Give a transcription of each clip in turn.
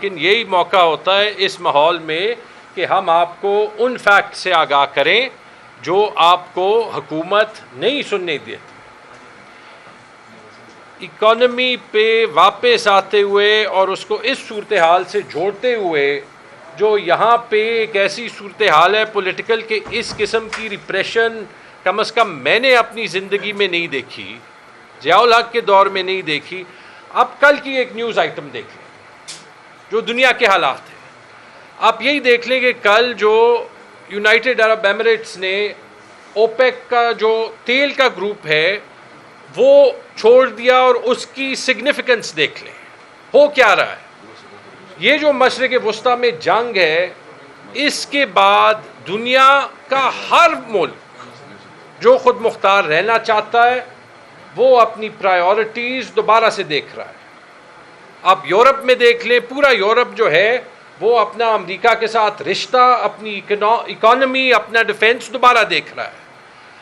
لیکن یہی موقع ہوتا ہے اس ماحول میں کہ ہم آپ کو ان فیکٹ سے آگاہ کریں جو آپ کو حکومت نہیں سننے دیتی۔ اکانومی پہ واپس آتے ہوئے اور اس کو اس صورتحال سے جوڑتے ہوئے جو یہاں پہ ایک ایسی صورتحال ہے پولیٹیکل کہ اس قسم کی ریپریشن کم از کم میں نے اپنی زندگی میں نہیں دیکھی، ضیاء الحق کے دور میں نہیں دیکھی۔ اب کل کی ایک نیوز آئٹم دیکھ لیں جو دنیا کے حالات ہیں، آپ یہی دیکھ لیں کہ کل جو یونائٹڈ عرب ایمریٹس نے اوپیک کا جو تیل کا گروپ ہے وہ چھوڑ دیا، اور اس کی سگنیفیکنس دیکھ لیں ہو کیا رہا ہے۔ یہ جو مشرق وسطیٰ میں جنگ ہے، اس کے بعد دنیا کا ہر ملک جو خود مختار رہنا چاہتا ہے وہ اپنی پرائیورٹیز دوبارہ سے دیکھ رہا ہے۔ آپ یورپ میں دیکھ لیں، پورا یورپ جو ہے وہ اپنا امریکہ کے ساتھ رشتہ، اپنی اکانومی، اپنا ڈیفنس دوبارہ دیکھ رہا ہے۔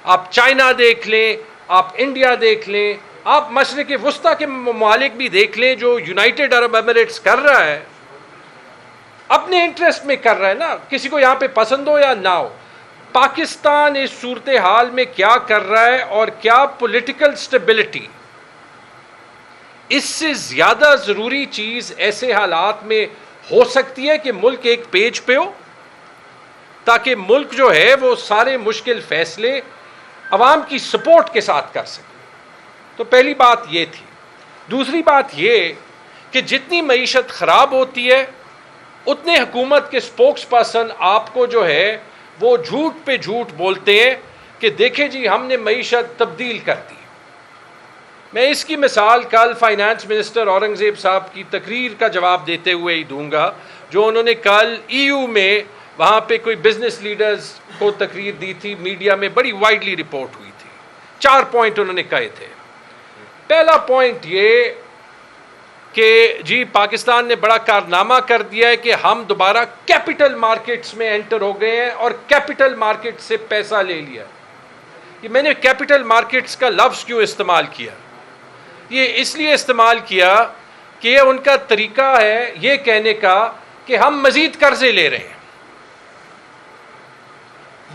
آپ چائنا دیکھ لیں، آپ انڈیا دیکھ لیں، آپ مشرق وسطیٰ کے ممالک بھی دیکھ لیں۔ جو یونائٹڈ عرب ایمریٹس کر رہا ہے اپنے انٹرسٹ میں کر رہا ہے نا، کسی کو یہاں پہ پسند ہو یا نہ ہو۔ پاکستان اس صورتحال میں کیا کر رہا ہے اور کیا پولیٹیکل سٹیبلٹی، اس سے زیادہ ضروری چیز ایسے حالات میں ہو سکتی ہے کہ ملک ایک پیج پہ ہو، تاکہ ملک جو ہے وہ سارے مشکل فیصلے عوام کی سپورٹ کے ساتھ کر سکے۔ تو پہلی بات یہ تھی۔ دوسری بات یہ کہ جتنی معیشت خراب ہوتی ہے اتنے حکومت کے سپوکس پرسن آپ کو جو ہے وہ جھوٹ پہ جھوٹ بولتے ہیں کہ دیکھیں جی ہم نے معیشت تبدیل کر دی۔ میں اس کی مثال کل فائنانس منسٹر اورنگزیب صاحب کی تقریر کا جواب دیتے ہوئے ہی دوں گا، جو انہوں نے کل EU میں وہاں پہ کوئی بزنس لیڈرز کو تقریر دی تھی، میڈیا میں بڑی وائڈلی رپورٹ ہوئی تھی۔ 4 پوائنٹ انہوں نے کہے تھے۔ پہلا پوائنٹ یہ کہ جی پاکستان نے بڑا کارنامہ کر دیا ہے کہ ہم دوبارہ کیپٹل مارکیٹس میں انٹر ہو گئے ہیں اور کیپٹل مارکیٹ سے پیسہ لے لیا۔ کہ میں نے کیپٹل مارکیٹس کا لفظ کیوں استعمال کیا؟ یہ اس لیے استعمال کیا کہ یہ ان کا طریقہ ہے یہ کہنے کا کہ ہم مزید قرضے لے رہے ہیں۔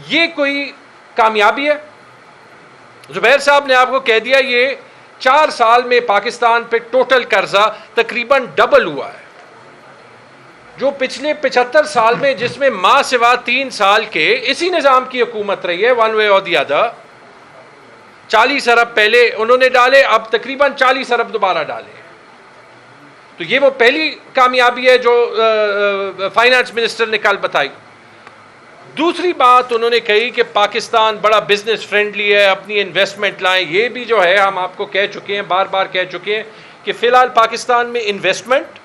یہ کوئی کامیابی ہے؟ زبیر صاحب نے آپ کو کہہ دیا یہ 4 سال میں پاکستان پہ ٹوٹل قرضہ تقریباً ڈبل ہوا ہے۔ جو پچھلے 75 سال میں، جس میں ماں سوا 3 سال کے اسی نظام کی حکومت رہی ہے، ون وے اور دی ادر، 40 ارب پہلے انہوں نے ڈالے، اب تقریباً 40 ارب دوبارہ ڈالے۔ تو یہ وہ پہلی کامیابی ہے جو فائنانس منسٹر نے کل بتائی۔ دوسری بات انہوں نے کہی کہ پاکستان بڑا بزنس فرینڈلی ہے، اپنی انویسٹمنٹ لائیں۔ یہ بھی جو ہے ہم آپ کو کہہ چکے ہیں، بار بار کہہ چکے ہیں کہ فی الحال پاکستان میں انویسٹمنٹ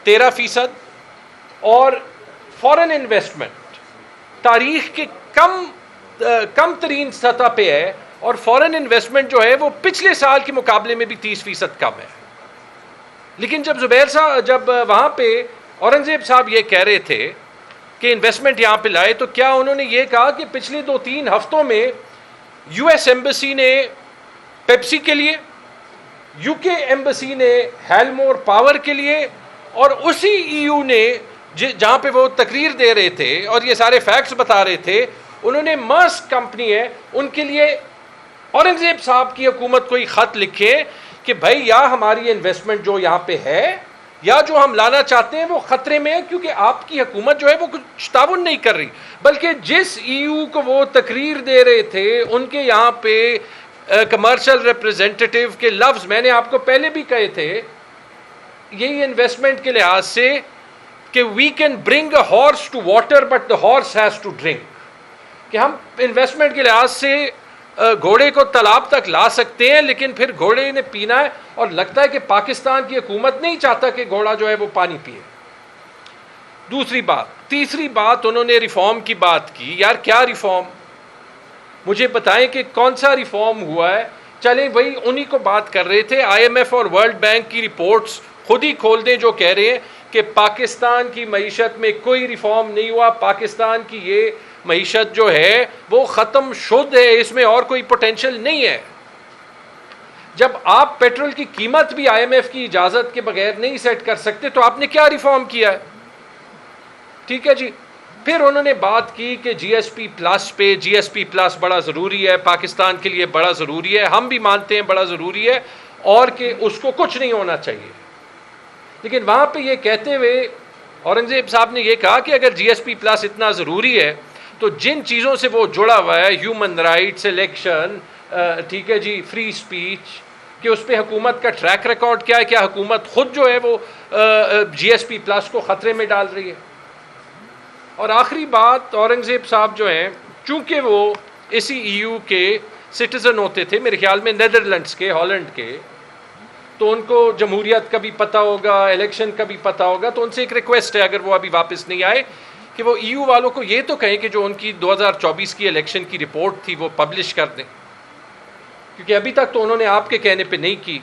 13% اور فورن انویسٹمنٹ تاریخ کے کم ترین سطح پہ ہے، اور فورن انویسٹمنٹ جو ہے وہ پچھلے سال کے مقابلے میں بھی 30% کم ہے۔ لیکن جب وہاں پہ اورنگزیب صاحب یہ کہہ رہے تھے کہ انویسٹمنٹ یہاں پہ لائے، تو کیا انہوں نے یہ کہا کہ پچھلے 2-3 ہفتوں میں US ایمبیسی نے پیپسی کے لیے، UK ایمبیسی نے ہیلمور پاور کے لیے، اور اسی EU نے جہاں پہ وہ تقریر دے رہے تھے اور یہ سارے فیکٹس بتا رہے تھے، انہوں نے ماسک کمپنی ہے ان کے لیے اورنگزیب صاحب کی حکومت کو ہی خط لکھے کہ بھائی یا ہماری انویسٹمنٹ جو یہاں پہ ہے یا جو ہم لانا چاہتے ہیں وہ خطرے میں ہے، کیونکہ آپ کی حکومت جو ہے وہ کچھ تعاون نہیں کر رہی۔ بلکہ جس EU کو وہ تقریر دے رہے تھے ان کے یہاں پہ کمرشل ریپریزنٹیٹیو کے لفظ میں نے آپ کو پہلے بھی کہے تھے، یہی انویسٹمنٹ کے لحاظ سے کہ we can bring a horse to water but the horse has to drink, کہ ہم انویسٹمنٹ کے لحاظ سے گھوڑے کو تالاب تک لا سکتے ہیں لیکن پھر گھوڑے نے پینا ہے، اور لگتا ہے کہ پاکستان کی حکومت نہیں چاہتا کہ گھوڑا جو ہے وہ پانی پیے۔ تیسری بات انہوں نے ریفارم کی بات کی۔ یار کیا ریفارم؟ مجھے بتائیں کہ کون سا ریفارم ہوا ہے؟ چلیں وہی انہی کو بات کر رہے تھے۔ IMF اور ورلڈ بینک کی رپورٹس خود ہی کھول دیں جو کہہ رہے ہیں کہ پاکستان کی معیشت میں کوئی ریفارم نہیں ہوا، پاکستان کی یہ معیشت جو ہے وہ ختم شد ہے، اس میں اور کوئی پوٹینشل نہیں ہے۔ جب آپ پیٹرول کی قیمت بھی آئی ایم ایف کی اجازت کے بغیر نہیں سیٹ کر سکتے تو آپ نے کیا ریفارم کیا ہے؟ ٹھیک ہے جی. پھر انہوں نے بات کی کہ جی ایس پی پلس پہ، جی ایس پی پلس بڑا ضروری ہے، پاکستان کے لیے بڑا ضروری ہے، ہم بھی مانتے ہیں بڑا ضروری ہے، اور کہ اس کو کچھ نہیں ہونا چاہیے. لیکن وہاں پہ یہ کہتے ہوئے اورنگزیب صاحب نے یہ کہا کہ اگر جی ایس پی پلس اتنا ضروری ہے تو جن چیزوں سے وہ جڑا ہوا ہے، ہیومن رائٹس، الیکشن، ٹھیک ہے جی، فری اسپیچ، کہ اس پہ حکومت کا ٹریک ریکارڈ کیا ہے؟ کیا حکومت خود جو ہے وہ جی ایس پی پلس کو خطرے میں ڈال رہی ہے؟ اور آخری بات، اورنگزیب صاحب جو ہیں، چونکہ وہ اسی ای یو کے سٹیزن ہوتے تھے، میرے خیال میں نیدرلینڈس کے، ہالینڈ کے، تو ان کو جمہوریت کا بھی پتہ ہوگا، الیکشن کا بھی پتہ ہوگا، تو ان سے ایک ریکویسٹ ہے اگر وہ ابھی واپس نہیں آئے کہ وہ ای یو والوں کو یہ تو کہیں کہ جو ان کی 2024 کی الیکشن کی رپورٹ تھی وہ پبلش کر دیں، کیونکہ ابھی تک تو انہوں نے آپ کے کہنے پہ نہیں کی.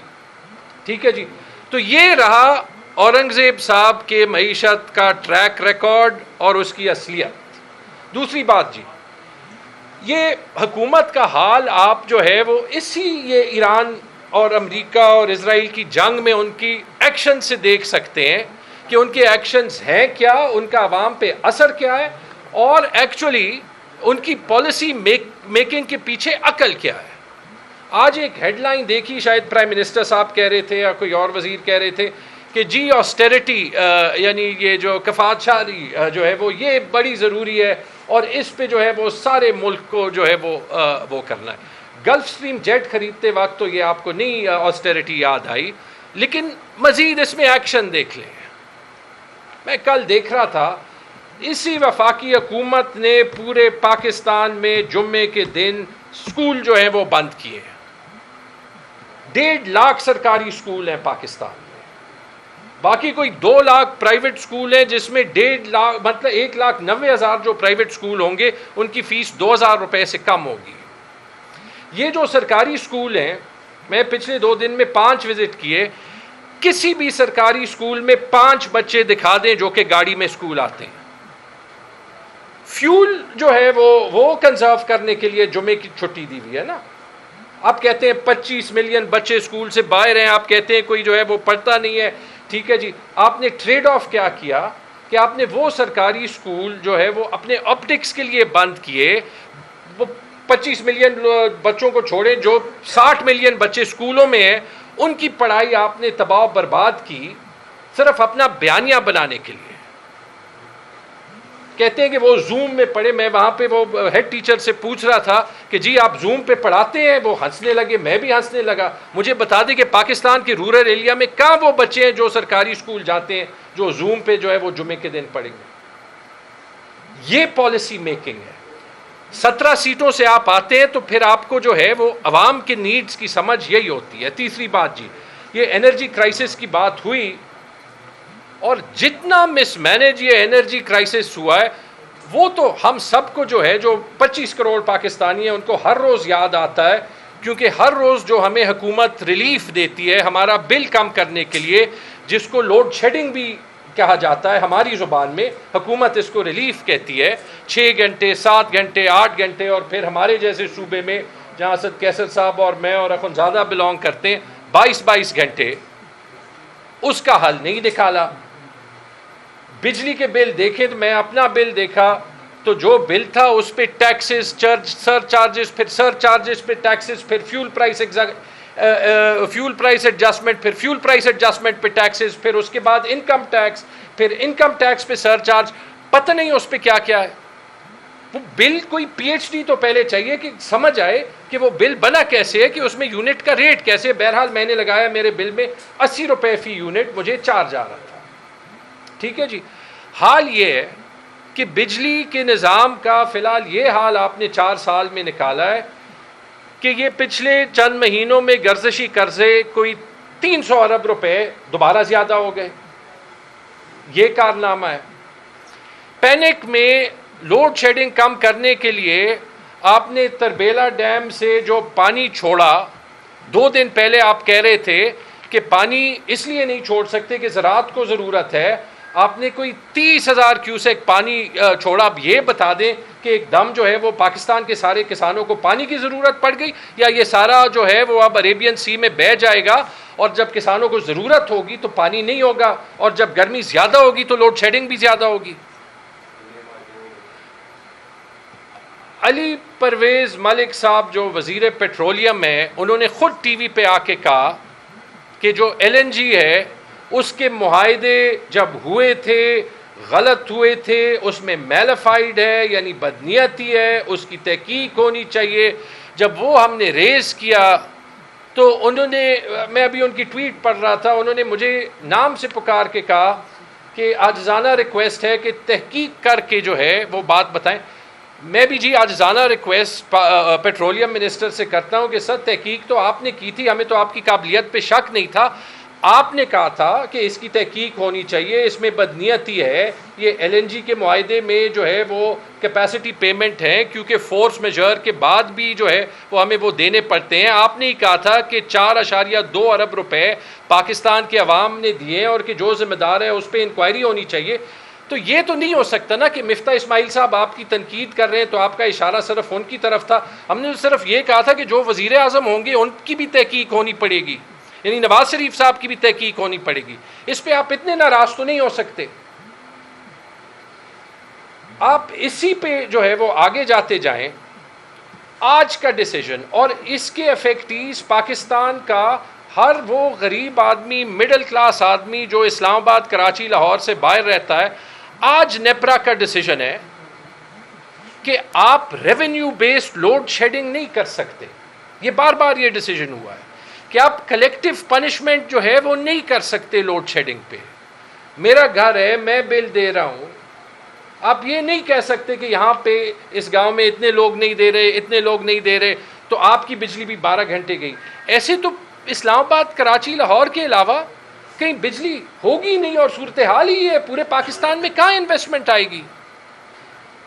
ٹھیک ہے جی. تو یہ رہا اورنگزیب صاحب کے معیشت کا ٹریک ریکارڈ اور اس کی اصلیت. دوسری بات جی، یہ حکومت کا حال آپ جو ہے وہ یہ ایران اور امریکہ اور اسرائیل کی جنگ میں ان کی ایکشن سے دیکھ سکتے ہیں کہ ان کے ایکشنز ہیں کیا، ان کا عوام پہ اثر کیا ہے، اور ایکچولی ان کی پالیسی میکنگ کے پیچھے عقل کیا ہے. آج ایک ہیڈ لائن دیکھی، شاید پرائم منسٹر صاحب کہہ رہے تھے یا کوئی اور وزیر کہہ رہے تھے کہ جی آسٹیریٹی، یعنی یہ جو کفایت شعاری جو ہے وہ یہ بڑی ضروری ہے، اور اس پہ جو ہے وہ سارے ملک کو جو ہے وہ کرنا ہے. گلف سٹریم جیٹ خریدتے وقت تو یہ آپ کو نہیں آسٹیریٹی یاد آئی، لیکن مزید اس میں ایکشن دیکھ لیں. میں کل دیکھ رہا تھا، اسی وفاقی حکومت نے پورے پاکستان میں جمعے کے دن اسکول جو ہیں وہ بند کیے. 1.5 لاکھ سرکاری اسکول ہیں پاکستان میں، باقی کوئی 2 لاکھ پرائیویٹ اسکول ہیں، جس میں 1.5 لاکھ مطلب 1,90,000 جو پرائیویٹ اسکول ہوں گے ان کی فیس 2,000 روپے سے کم ہوگی. یہ جو سرکاری اسکول ہیں، میں پچھلے 2 دن میں 5 وزٹ کیے، کسی بھی سرکاری اسکول میں 5 بچے دکھا دیں جو کہ گاڑی میں اسکول آتے ہیں. فیول جو ہے وہ کنزرو کرنے کے لیے جمعے کی چھٹی دی ہوئی ہے نا. آپ کہتے ہیں 25 ملین بچے اسکول سے باہر ہیں، آپ کہتے ہیں کوئی جو ہے وہ پڑھتا نہیں ہے. ٹھیک ہے جی، آپ نے ٹریڈ آف کیا کیا کہ آپ نے وہ سرکاری اسکول جو ہے وہ اپنے آپٹکس کے لیے بند کیے. وہ 25 ملین بچوں کو چھوڑیں، جو 60 ملین بچے اسکولوں میں ہیں، ان کی پڑھائی آپ نے تباہ و برباد کی صرف اپنا بیانیہ بنانے کے لیے. کہتے ہیں کہ وہ زوم میں پڑھے. میں وہاں پہ وہ ہیڈ ٹیچر سے پوچھ رہا تھا کہ جی آپ زوم پہ پڑھاتے ہیں؟ وہ ہنسنے لگے، میں بھی ہنسنے لگا. مجھے بتا دیں کہ پاکستان کے رورل ایریا میں کہاں وہ بچے ہیں جو سرکاری اسکول جاتے ہیں جو زوم پہ جو ہے وہ جمعے کے دن پڑھیں گے. یہ پالیسی میکنگ ہے. 17 سیٹوں سے آپ آتے ہیں تو پھر آپ کو جو ہے وہ عوام کے نیڈز کی سمجھ یہی ہوتی ہے. تیسری بات جی، یہ انرجی کرائسس کی بات ہوئی، اور جتنا مس مینیج یہ انرجی کرائسس ہوا ہے وہ تو ہم سب کو جو ہے، جو 25 کروڑ پاکستانی ہیں، ان کو ہر روز یاد آتا ہے، کیونکہ ہر روز جو ہمیں حکومت ریلیف دیتی ہے ہمارا بل کم کرنے کے لیے، جس کو لوڈ شیڈنگ بھی کہا جاتا ہے ہماری زبان میں، حکومت اس کو ریلیف کہتی ہے. 6 گھنٹے، 7 گھنٹے، 8 گھنٹے، اور پھر ہمارے جیسے صوبے میں جہاں اسد کیسر صاحب اور میں اور اخنزادہ بلانگ کرتے ہیں، 22 گھنٹے. اس کا حل نہیں نکالا. بجلی کے بل دیکھیں تو میں اپنا بل دیکھا تو جو بل تھا اس پہ ٹیکسز، سر چارجز، پھر سر چارجز پہ ٹیکسز، پھر فیول پرائس ایڈجسٹمنٹ، پھر فیول پرائس ایڈجسٹمنٹ پہ ٹیکسز، پھر اس کے بعد انکم ٹیکس، پھر انکم ٹیکس پہ سر چارج. پتہ نہیں اس پہ کیا کیا ہے. وہ بل کوئی پی ایچ ڈی تو پہلے چاہیے کہ سمجھ آئے کہ وہ بل بنا کیسے ہے، کہ اس میں یونٹ کا ریٹ کیسے. بہرحال میں نے لگایا، میرے بل میں 80 روپے فی یونٹ مجھے چارج آ رہا تھا. ٹھیک ہے جی. حال یہ ہے کہ بجلی کے نظام کا فی الحال یہ حال آپ نے 4 سال میں نکالا ہے کہ یہ پچھلے چند مہینوں میں گردشی قرضے کوئی 300 ارب روپے دوبارہ زیادہ ہو گئے. یہ کارنامہ ہے. پینک میں لوڈ شیڈنگ کم کرنے کے لیے آپ نے تربیلا ڈیم سے جو پانی چھوڑا، 2 دن پہلے آپ کہہ رہے تھے کہ پانی اس لیے نہیں چھوڑ سکتے کہ زراعت کو ضرورت ہے. آپ نے کوئی 30,000 کیوسیک پانی چھوڑا. اب یہ بتا دیں کہ ایک دم جو ہے وہ پاکستان کے سارے کسانوں کو پانی کی ضرورت پڑ گئی, یا یہ سارا جو ہے وہ اب عریبین سی میں بہہ جائے گا, اور جب کسانوں کو ضرورت ہوگی تو پانی نہیں ہوگا, اور جب گرمی زیادہ ہوگی تو لوڈ شیڈنگ بھی زیادہ ہوگی. علی پرویز ملک صاحب جو وزیر پیٹرولیم ہیں, انہوں نے خود ٹی وی پہ آ کے کہا کہ جو LNG ہے اس کے معاہدے جب ہوئے تھے غلط ہوئے تھے, اس میں میلیفائڈ ہے یعنی بدنیتی ہے, اس کی تحقیق ہونی چاہیے. جب وہ ہم نے ریز کیا تو انہوں نے, میں ابھی ان کی ٹویٹ پڑھ رہا تھا, انہوں نے مجھے نام سے پکار کے کہا کہ عاجزانہ ریکویسٹ ہے کہ تحقیق کر کے جو ہے وہ بات بتائیں. میں بھی جی عاجزانہ ریکویسٹ پیٹرولیم منسٹر سے کرتا ہوں کہ سر تحقیق تو آپ نے کی تھی, ہمیں تو آپ کی قابلیت پہ شک نہیں تھا, آپ نے کہا تھا کہ اس کی تحقیق ہونی چاہیے, اس میں بدنیتی ہے, یہ LNG کے معاہدے میں جو ہے وہ کیپیسٹی پیمنٹ ہیں کیونکہ فورس میجر کے بعد بھی جو ہے وہ ہمیں وہ دینے پڑتے ہیں. آپ نے ہی کہا تھا کہ 4.2 ارب روپے پاکستان کے عوام نے دیے ہیں اور کہ جو ذمہ دار ہے اس پہ انکوائری ہونی چاہیے. تو یہ تو نہیں ہو سکتا نا کہ مفتاح اسماعیل صاحب آپ کی تنقید کر رہے ہیں تو آپ کا اشارہ صرف ان کی طرف تھا. ہم نے صرف یہ کہا تھا کہ جو وزیر اعظم ہوں گے ان کی بھی تحقیق ہونی پڑے گی, یعنی نواز شریف صاحب کی بھی تحقیق ہونی پڑے گی. اس پہ آپ اتنے ناراض تو نہیں ہو سکتے. آپ اسی پہ جو ہے وہ آگے جاتے جائیں. آج کا ڈیسیجن اور اس کے افیکٹیز پاکستان کا ہر وہ غریب آدمی, مڈل کلاس آدمی جو اسلام آباد, کراچی, لاہور سے باہر رہتا ہے, آج نیپرا کا ڈیسیجن ہے کہ آپ ریونیو بیسڈ لوڈ شیڈنگ نہیں کر سکتے. یہ بار بار یہ ڈیسیجن ہوا ہے کہ آپ کلیکٹیو پنشمنٹ جو ہے وہ نہیں کر سکتے لوڈ شیڈنگ پہ. میرا گھر ہے, میں بل دے رہا ہوں, آپ یہ نہیں کہہ سکتے کہ یہاں پہ اس گاؤں میں اتنے لوگ نہیں دے رہے, اتنے لوگ نہیں دے رہے, تو آپ کی بجلی بھی 12 گھنٹے گئی. ایسے تو اسلام آباد, کراچی, لاہور کے علاوہ کہیں بجلی ہوگی نہیں, اور صورتحال ہی ہے. پورے پاکستان میں کہاں انویسٹمنٹ آئے گی؟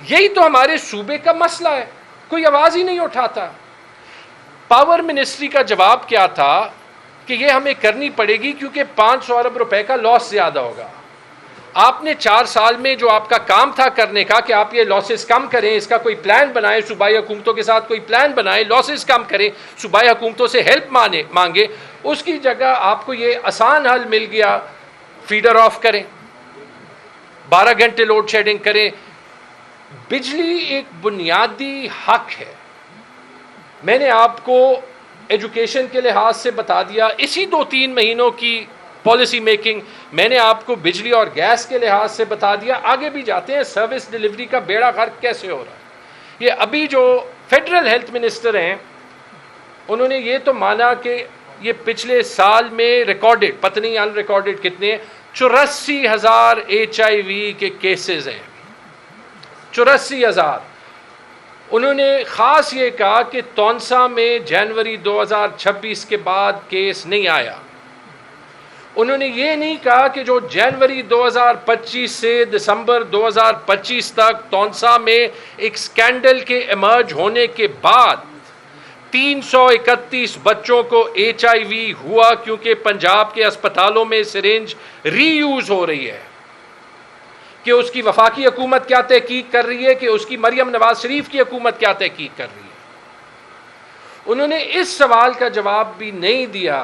یہی تو ہمارے صوبے کا مسئلہ ہے, کوئی آواز ہی نہیں اٹھاتا. پاور منسٹری کا جواب کیا تھا کہ یہ ہمیں کرنی پڑے گی کیونکہ 500 ارب روپے کا لاس زیادہ ہوگا. آپ نے 4 سال میں جو آپ کا کام تھا کرنے کا کہ آپ یہ لاسز کم کریں, اس کا کوئی پلان بنائیں, صوبائی حکومتوں کے ساتھ کوئی پلان بنائیں, لاسز کم کریں, صوبائی حکومتوں سے ہیلپ مانگے. اس کی جگہ آپ کو یہ آسان حل مل گیا, فیڈر آف کریں, 12 گھنٹے لوڈ شیڈنگ کریں. بجلی ایک بنیادی حق ہے. میں نے آپ کو ایجوکیشن کے لحاظ سے بتا دیا, اسی 2-3 مہینوں کی پالیسی میکنگ. میں نے آپ کو بجلی اور گیس کے لحاظ سے بتا دیا. آگے بھی جاتے ہیں, سروس ڈیلیوری کا بیڑا غرق کیسے ہو رہا ہے. یہ ابھی جو فیڈرل ہیلتھ منسٹر ہیں انہوں نے یہ تو مانا کہ یہ پچھلے سال میں ریکارڈڈ, پتہ نہیں ان ریکارڈڈ کتنے ہیں, 84,000 HIV کے کیسز ہیں. 84,000. انہوں نے خاص یہ کہا کہ تونسا میں جنوری 2026 کے بعد کیس نہیں آیا. انہوں نے یہ نہیں کہا کہ جو جنوری 2025 سے دسمبر 2025 تک تونسا میں ایک سکینڈل کے ایمرج ہونے کے بعد 331 بچوں کو HIV ہوا کیونکہ پنجاب کے اسپتالوں میں سرنج ری یوز ہو رہی ہے, کہ اس کی وفاقی حکومت کیا تحقیق کر رہی ہے, کہ اس کی مریم نواز شریف کی حکومت کیا تحقیق کر رہی ہے. انہوں نے اس سوال کا جواب بھی نہیں دیا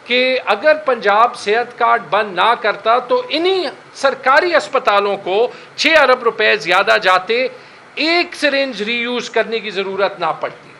کہ اگر پنجاب صحت کارڈ بند نہ کرتا تو انہی سرکاری اسپتالوں کو 6 ارب روپے زیادہ جاتے, ایک سرنج ری یوز کرنے کی ضرورت نہ پڑتی.